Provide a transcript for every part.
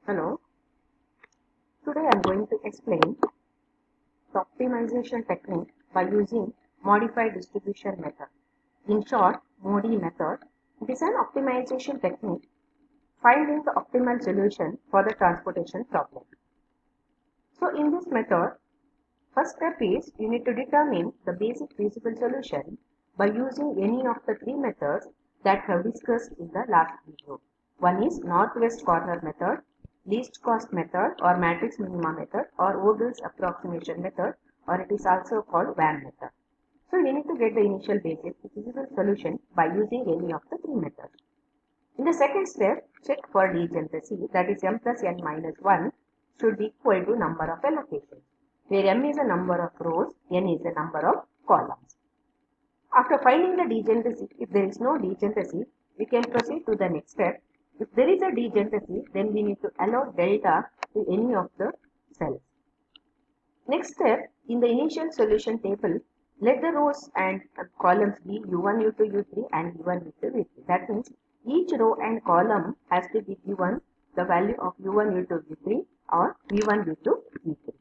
Hello, today I am going to explain the optimization technique by using modified distribution method. In short, MODI method. It is an optimization technique finding the optimal solution for the transportation problem. So in this method, first step is you need to determine the basic feasible solution by using any of the three methods that we have discussed in the last video. One is northwest corner method, least cost method or matrix minima method or Vogel's approximation method, or it is also called VAN method. So we need to get the initial basic feasible solution by using any of the three methods. In the second step, check for degeneracy, that is m plus n minus 1 should be equal to number of allocations, where m is a number of rows, n is a number of columns. After finding the degeneracy, if there is no degeneracy, we can proceed to the next step. If there is a degeneracy, then we need to allot delta to any of the cells. Next step, in the initial solution table, let the rows and columns be u1, u2, u3 and u1, u2, u3. That means each row and column has to be given the value of u1, u2, u3 or v1, v2, v3.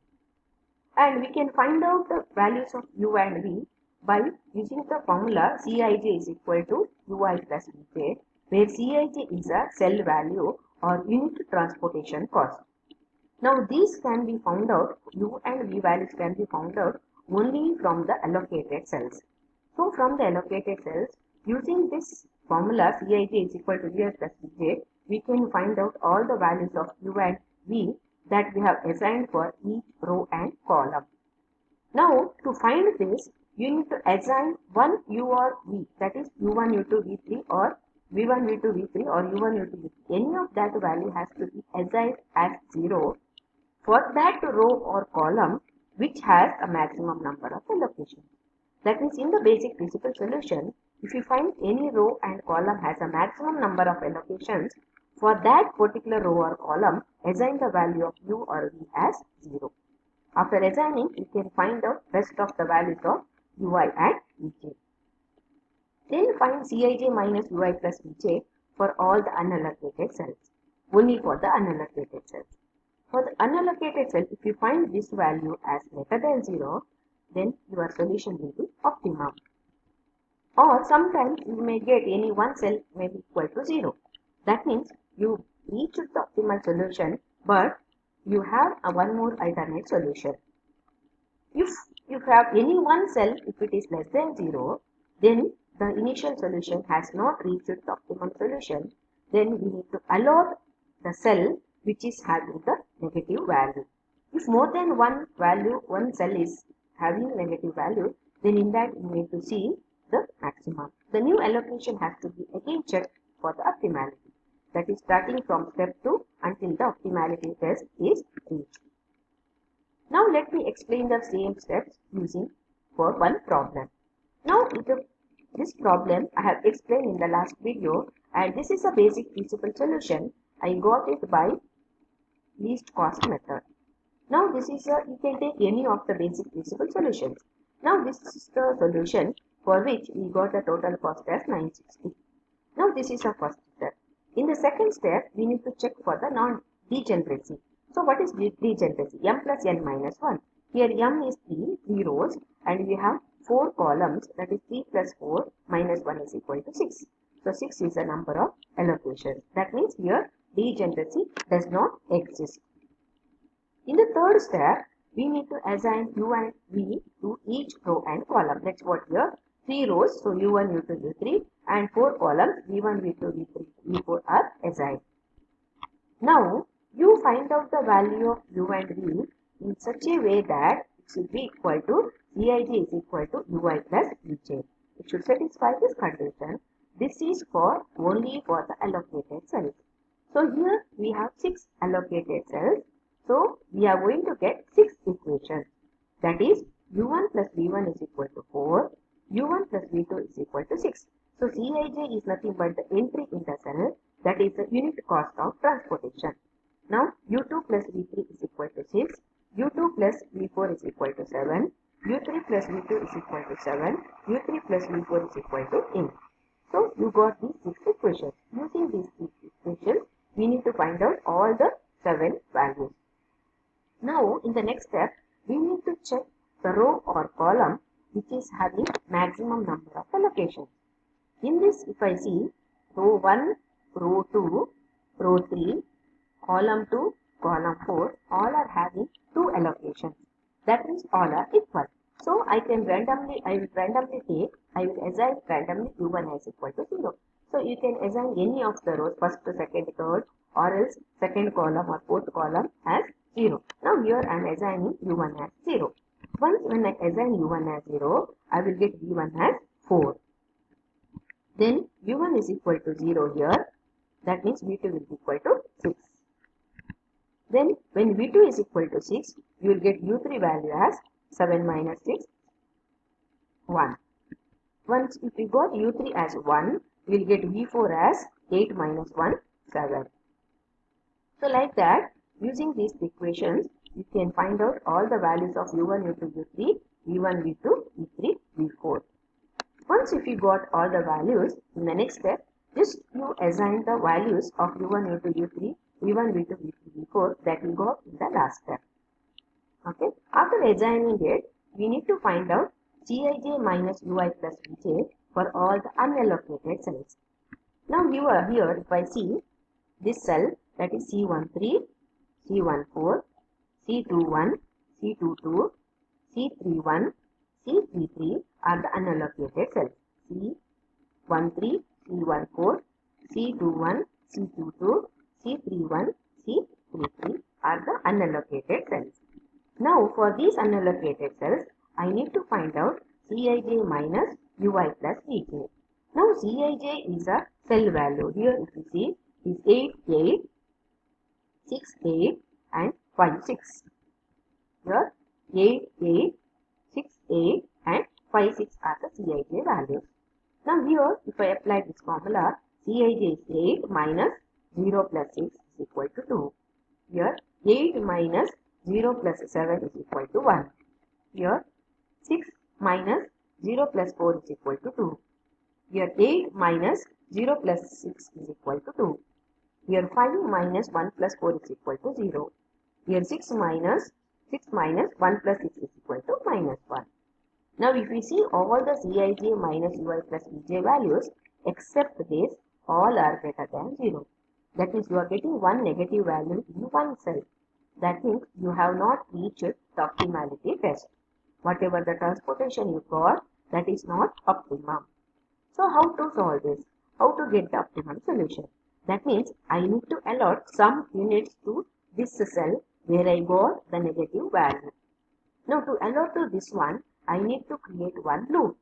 And we can find out the values of u and v by using the formula Cij is equal to ui plus vj, where Cij is a cell value or unit transportation cost. Now these can be found out, u and v values can be found out only from the allocated cells. So from the allocated cells, using this formula Cij is equal to ui plus vj, we can find out all the values of u and v that we have assigned for each row and column. Now to find this, you need to assign one u or v, that is u1, u2, v3 or v1, v2, v3 or u1, u2, v3. Any of that value has to be assigned as 0 for that row or column which has a maximum number of allocations. That means in the basic feasible solution, if you find any row and column has a maximum number of allocations, for that particular row or column, assign the value of u or v as 0. After assigning, you can find out rest of the values of ui and vj. Then find Cij minus ui plus vj for all the unallocated cells, only for the unallocated cells. For the unallocated cell, if you find this value as greater than 0, then your solution will be optimum. Or sometimes you may get any one cell may be equal to 0. That means you reach the optimal solution, but you have one more alternate solution. If you have any one cell, if it is less than 0, then the initial solution has not reached the optimum solution. Then we need to allot the cell which is having the negative value. If more than one cell is having negative value, then in that we need to see the maximum. The new allocation has to be again checked for the optimality. That is starting from step 2 until the optimality test is reached. Now let me explain the same steps using for one problem. Now this problem I have explained in the last video, and this is a basic feasible solution. I got it by least cost method. Now this is you can take any of the basic feasible solutions. Now this is the solution for which we got the total cost as 960. Now this is our first step. In the second step, we need to check for the non-degeneracy. So what is degeneracy? M plus n minus 1. Here m is 3 rows and we have 4 columns, that is 3 plus 4 minus 1 is equal to 6. So 6 is the number of allocations. That means here degeneracy does not exist. In the third step, we need to assign u and v to each row and column. That's what here 3 rows, so u1, u2, u3 and 4 columns v1, v2, v3, v4 are assigned. Now you find out the value of u and v in such a way that it should be equal to Cij is equal to ui plus vj. It should satisfy this condition. This is for only for the allocated cells. So here we have 6 allocated cells. So we are going to get 6 equations. That is u1 plus v1 is equal to 4, u1 plus v2 is equal to 6. So Cij is nothing but the entry in the cell, that is the unit cost of transportation. Now u2 plus v3 is equal to 6, u2 plus v4 is equal to 7, u3 plus v2 is equal to 7, u3 plus v4 is equal to 8. So you got these 6 equations. Using these 6 equations, we need to find out all the 7 values. Now in the next step, we need to check the row or column which is having maximum number of allocations. In this, if I see row 1, row 2, row 3, column 2, column 4, all are having 2 allocations. That means all are equal. So I will randomly assign randomly u1 as equal to 0. So you can assign any of the rows, first, second, third, or else second column or fourth column as 0. Now here I am assigning u1 as 0. Once when I assign u1 as 0, I will get v1 as 4. Then u1 is equal to 0 here. That means v2 will be equal to 6. Then when v2 is equal to 6, you will get u3 value as 7 minus 6, 1. Once if we got u3 as 1, we will get v4 as 8 minus 1, 7. So like that, using these equations, you can find out all the values of u1, u2, u3, v1, v2, v3, v4. Once if you got all the values, in the next step, just you assign the values of u1, u2, u3, v1, v2, v3, v4 that will go in the last step. Okay. After assigning it, we need to find out Cij minus ui plus vj for all the unallocated cells. Now here if I see this cell, that is C13, C14, C21, C22, C31, C33 are the unallocated cells. C13, C14, C21, C22, C31, C33 are the unallocated cells. Now for these unallocated cells, I need to find out Cij minus ui plus vj. Now Cij is a cell value. Here if you see is 8, 8, 6, 8 and 5, 6. Here 8, 8, 6, 8 and 5, 6 are the Cij values. Now here if I apply this formula, Cij is 8 minus 0 plus 6 is equal to 2. Here 8 minus 0 plus 7 is equal to 1. Here 6 minus 0 plus 4 is equal to 2. Here 8 minus 0 plus 6 is equal to 2. Here 5 minus 1 plus 4 is equal to 0. Here 6 minus 1 plus 6 is equal to minus 1. Now if we see all the Cij minus ui plus vj values except this, all are greater than 0. That means you are getting one negative value in one cell. That means you have not reached the optimality test. Whatever the transportation you got, that is not optimum. So how to solve this? How to get the optimum solution? That means I need to allot some units to this cell where I got the negative value. Now to allot to this one, I need to create one loop.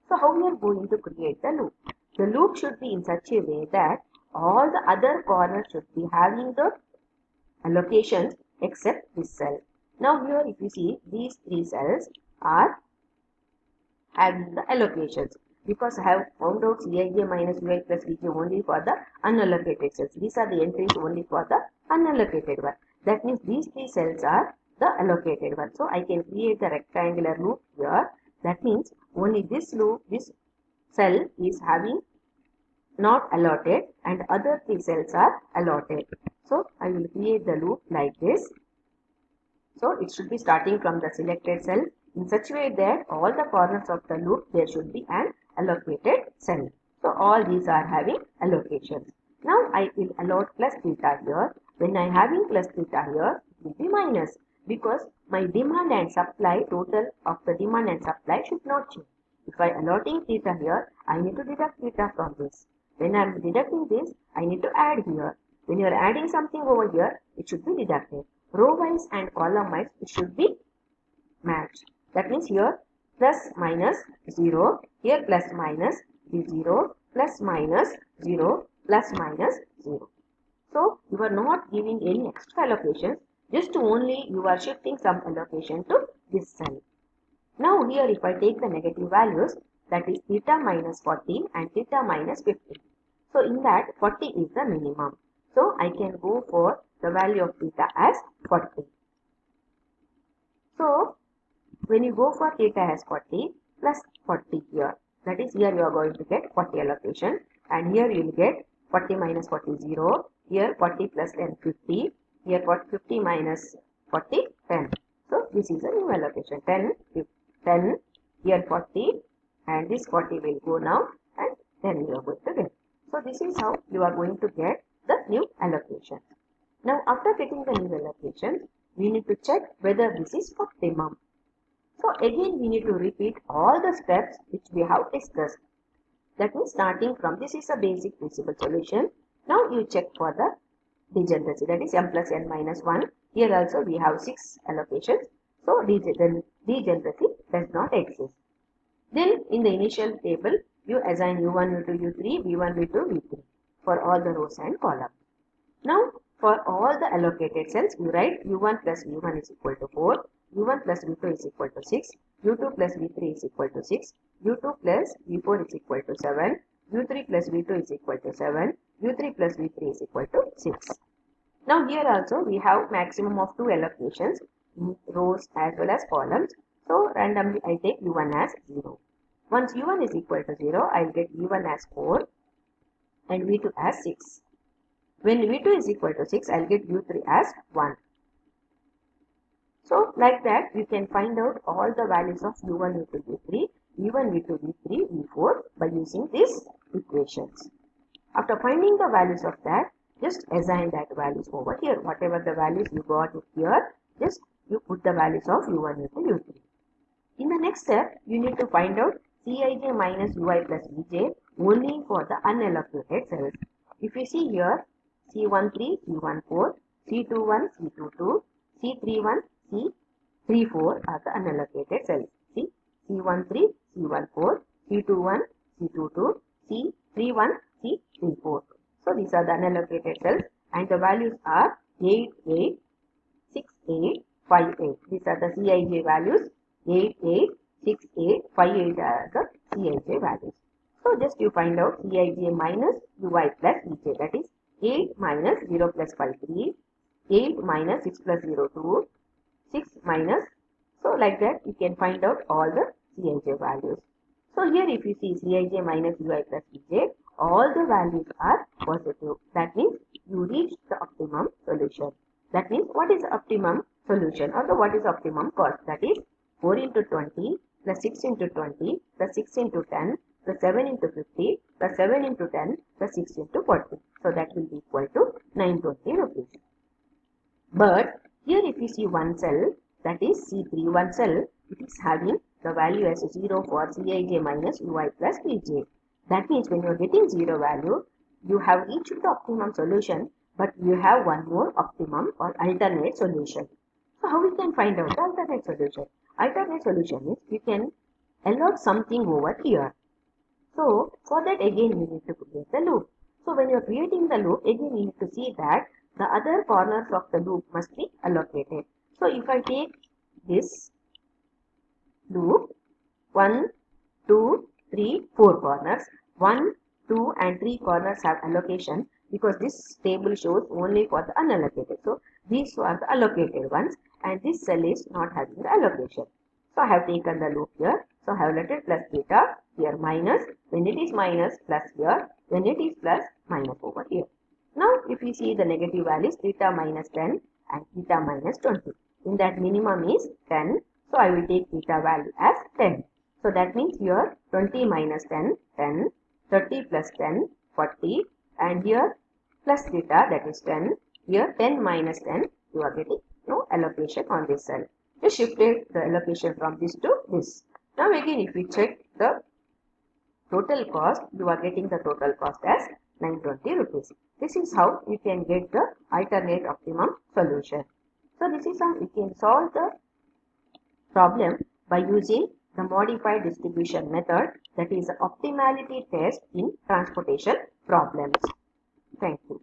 So how we are going to create the loop? The loop should be in such a way that all the other corners should be having the allocations except this cell. Now here if you see these three cells are having the allocations because I have found out Cij minus ui plus vj only for the unallocated cells. These are the entries only for the unallocated one. That means these three cells are the allocated one. So I can create the rectangular loop here. That means only this loop, this cell is having not allotted and other three cells are allotted. So I will create the loop like this. So it should be starting from the selected cell in such a way that all the corners of the loop there should be an allocated cell. So all these are having allocations. Now I will allot plus theta here. When I am having plus theta here, it will be minus because my demand and supply, total of the demand and supply should not change. If I allotting theta here, I need to deduct theta from this. When I am deducting this, I need to add here. When you are adding something over here, it should be deducted. Row wise and column wise, it should be matched. That means here plus minus 0, here plus minus is 0, plus minus 0, plus minus 0. So you are not giving any extra allocations, just only you are shifting some allocation to this cell. Now here if I take the negative values, that is theta minus 40 and theta minus 50. So in that 40 is the minimum. So I can go for the value of theta as 40. So when you go for theta as 40 plus 40 here, that is here you are going to get 40 allocation and here you will get 40 minus 40 0, here 40 plus 10 50, Here 50 minus 40, 10. So this is a new allocation. 10, 10, here 40, and this 40 will go now, and then you are going to get. So this is how you are going to get the new allocation. Now after getting the new allocation, we need to check whether this is optimum. So again we need to repeat all the steps which we have discussed. That means starting from this is a basic principal solution. Now you check for the degeneracy, that is m plus n minus 1. Here also we have 6 allocations. So degeneracy does not exist. Then in the initial table you assign u1, u2, u3, v1, v2, v3 for all the rows and columns. Now for all the allocated cells you write u1 plus v1 is equal to 4, u1 plus v2 is equal to 6, u2 plus v3 is equal to 6, u2 plus v4 is equal to 7, u3 plus v2 is equal to 7, u3 plus v3 is equal to 6. Now here also we have maximum of 2 allocations in rows as well as columns. So randomly I take u1 as 0. Once u1 is equal to 0, I will get v1 as 4 and v2 as 6. When v2 is equal to 6, I will get u3 as 1. So like that you can find out all the values of u1, u2, u3, v1, v2, v3, v4 by using these equations. After finding the values of that, just assign that values over here. Whatever the values you got here, just you put the values of u1, u2, u3. In the next step, you need to find out Cij minus ui plus vj only for the unallocated cells. If you see here, C13, C14, C21, C22, C31, C34 are the unallocated cells. See, C13, C14, C21, C22, C31, C34. So these are the unallocated cells and the values are 8, 8, 6, 8, 5, 8. These are the Cij values. 8, 8, 6, 8, 5, 8 are the Cij values. So just you find out Cij minus ui plus vj, that is 8 minus 0 plus 5, 3, 8 minus 6 plus 0, 2, 6 minus, so like that you can find out all the Cij values. So here if you see Cij minus ui plus vj, all the values are positive. That means you reach the optimum solution. That means what is the optimum solution or the what is optimum cost? That is 4 into 20 plus 6 into 20 plus 6 into 10 plus 7 into 50 plus 7 into 10 plus 6 into 40. So that will be equal to 920 rupees. But here if you see one cell, that is C31 cell, it is having the value as 0 for Cij minus ui plus vj. That means when you are getting 0 value, you have reached the optimum solution, but you have one more optimum or alternate solution. So how we can find out the alternate solution? Alternate solution is you can allot something over here. So for that again we need to create the loop. So when you are creating the loop, again we need to see that the other corners of the loop must be allocated. So if I take this loop, 1, 2, 3, 4 corners, 1, 2 and 3 corners have allocation because this table shows only for the unallocated. So these are the allocated ones and this cell is not having the allocation. So I have taken the loop here. So I have lettered plus theta, here minus, when it is minus plus here, when it is plus minus over here. Now if we see the negative values, theta minus 10 and theta minus 20. In that minimum is 10. So I will take theta value as 10. So that means here 20 minus 10, 10, 30 plus 10, 40 and here plus theta that is 10. Here 10 minus 10, you are getting no allocation on this cell. Just shifted the allocation from this to this. Now again if we check the total cost, you are getting the total cost as 920 rupees. This is how you can get the alternate optimum solution. So this is how we can solve the problem by using the modified distribution method, that is the optimality test in transportation problems. Thank you.